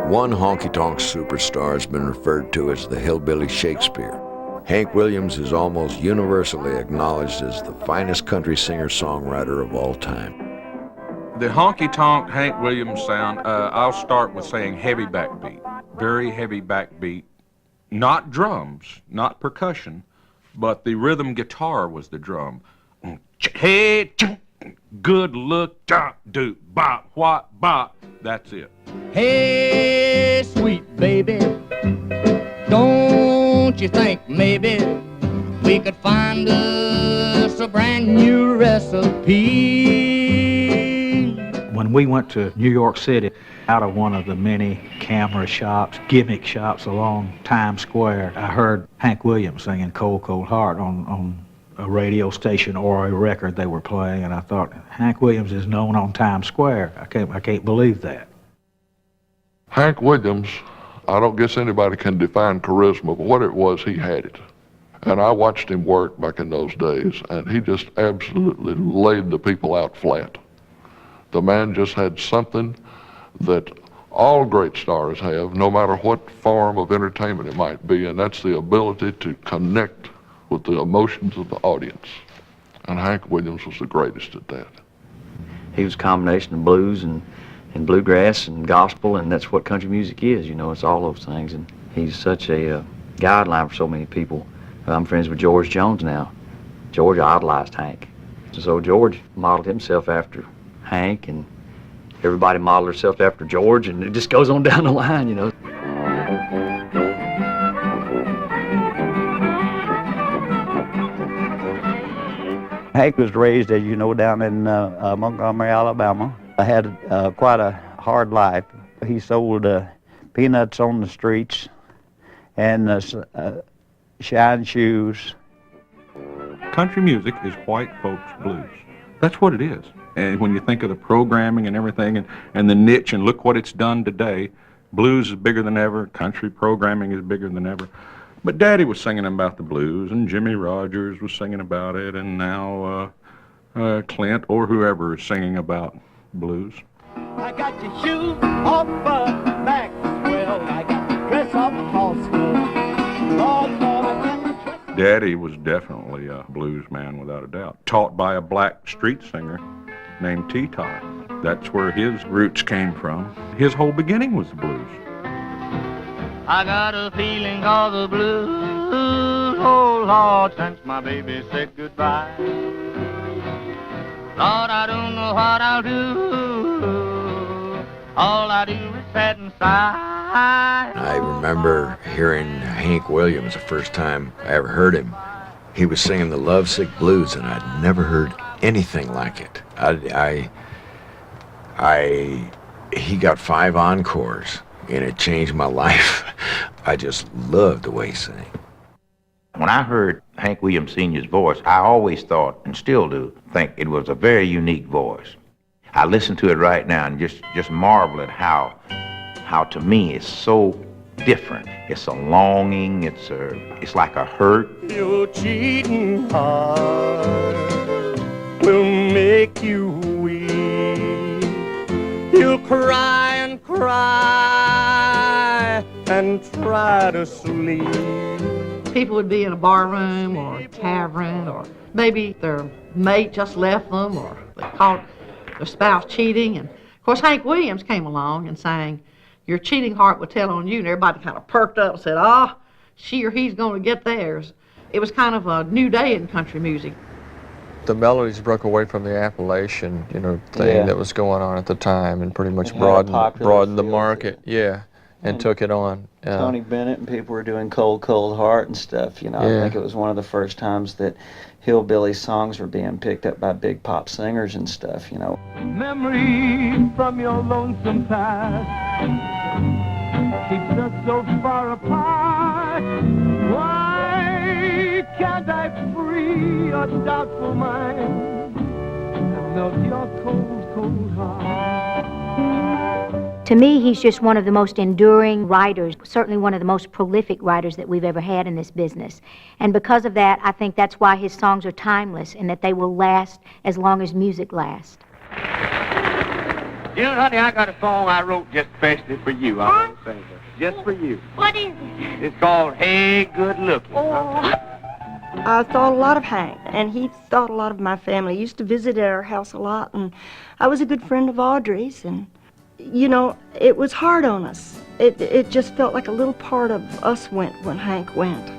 One honky-tonk superstar has been referred to as the Hillbilly Shakespeare. Hank Williams is almost universally acknowledged as the finest country singer-songwriter of all time. The honky-tonk Hank Williams sound, I'll start with saying heavy backbeat, very heavy backbeat. Not drums, not percussion, but the rhythm guitar was the drum. Hey, good look, do, bop, what, bop, that's it. Hey, sweet baby, don't you think maybe we could find us a brand new recipe? When we went to New York City, out of one of the many camera shops, gimmick shops along Times Square, I heard Hank Williams singing Cold, Cold Heart on a radio station or a record they were playing, and I thought, Hank Williams is known on Times Square. I can't believe that. Hank Williams, I don't guess anybody can define charisma, but what it was, he had it. And I watched him work back in those days, and he just absolutely laid the people out flat. The man just had something that all great stars have, no matter what form of entertainment it might be, and that's the ability to connect with the emotions of the audience. And Hank Williams was the greatest at that. He was a combination of blues and bluegrass and gospel, and that's what country music is, you know, it's all those things. And he's such a guideline for so many people. I'm friends with George Jones now. George idolized Hank. So George modeled himself after Hank, and everybody modeled herself after George, and it just goes on down the line, you know. Hank was raised, as you know, down in Montgomery, Alabama. I had quite a hard life. He sold peanuts on the streets and shine shoes. Country music is white folks' blues. That's what it is. And when you think of the programming and everything and the niche, and look what it's done today, blues is bigger than ever, country programming is bigger than ever. But Daddy was singing about the blues, and Jimmy Rogers was singing about it, and now Clint or whoever is singing about blues. I got your shoes off Maxwell, I got your dress off Halston. Lord, Lord, I got your dress. Daddy was definitely a blues man without a doubt, taught by a black street singer named T-Tot. That's where his roots came from. His whole beginning was the blues. I got a feeling of the blues, oh Lord, since my baby said goodbye. Lord, I don't know what I'll do. All I do is sit and sigh. I remember hearing Hank Williams the first time I ever heard him. He was singing the Lovesick Blues, and I'd never heard anything like it. He got 5 encores, and it changed my life. I just loved the way he sang. When I heard Hank Williams Sr.'s voice, I always thought, and still do, think it was a very unique voice. I listen to it right now and just marvel at how to me it's so different. It's a longing, it's like a hurt. Your cheating heart will make you weep. You'll cry and cry and try to sleep. People would be in a bar room or a tavern, or maybe their mate just left them, or they caught their spouse cheating. And of course Hank Williams came along and sang, "Your cheating heart would tell on you," and everybody kind of perked up and said, "Ah, she or he's going to get theirs." It was kind of a new day in country music. The melodies broke away from the Appalachian, thing that was going on at the time, and pretty much broadened the market. Yeah. And took it on. Tony Bennett and people were doing Cold, Cold Heart and stuff, I think it was one of the first times that hillbilly songs were being picked up by big pop singers and stuff, Memories from your lonesome past keeps us so far apart. Why can't I free your doubtful mind and melt your cold, cold heart? To me, he's just one of the most enduring writers, certainly one of the most prolific writers that we've ever had in this business. And because of that, I think that's why his songs are timeless and that they will last as long as music lasts. You know, honey, I got a song I wrote just especially for you. I want to sing it. Just for you. What is it? It's called Hey Good Looking. I thought a lot of Hank, and he thought a lot of my family. He used to visit at our house a lot, and I was a good friend of Audrey's, and, you know, it was hard on us. It just felt like a little part of us went when Hank went.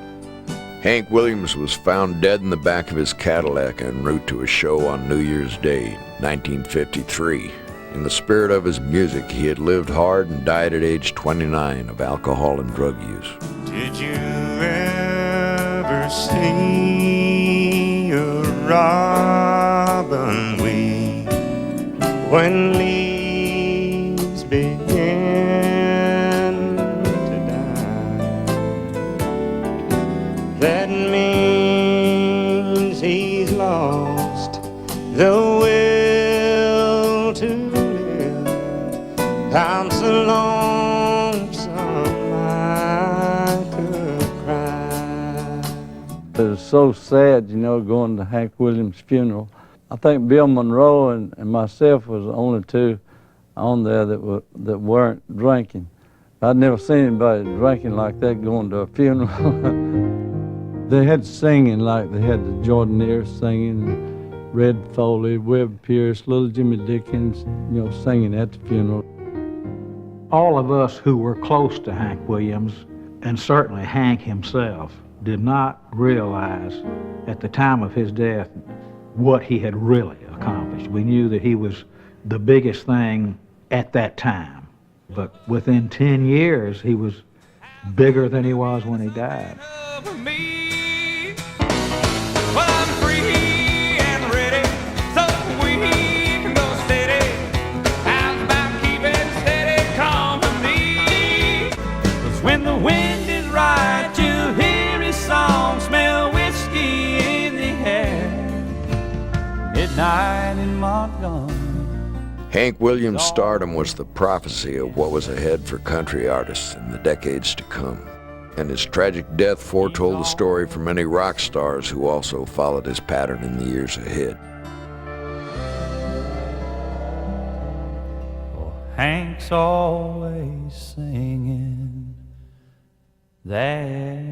Hank Williams was found dead in the back of his Cadillac en route to a show on New Year's Day, 1953. In the spirit of his music, he had lived hard and died at age 29 of alcohol and drug use. Did you ever see a robin weep when leaves begin to die? That means he's lost the will to live. I'm so lonesome I could cry. It was so sad, you know, going to Hank Williams' funeral. I think Bill Monroe and myself was the only two on there that weren't drinking. I'd never seen anybody drinking like that going to a funeral. They had singing, like they had the Jordanaires singing, Red Foley, Webb Pierce, Little Jimmy Dickens, you know, singing at the funeral. All of us who were close to Hank Williams, and certainly Hank himself, did not realize at the time of his death what he had really accomplished. We knew that he was the biggest thing at that time, but within 10 years, he was bigger than he was when he died. Well, I'm free and ready, so we can go steady. How's about keeping steady company? 'Cause when the wind is right, you'll hear his song, smell whiskey in the air. Midnight in Montgomery. Hank Williams' stardom was the prophecy of what was ahead for country artists in the decades to come. And his tragic death foretold the story for many rock stars who also followed his pattern in the years ahead. Oh, Hank's always singing there.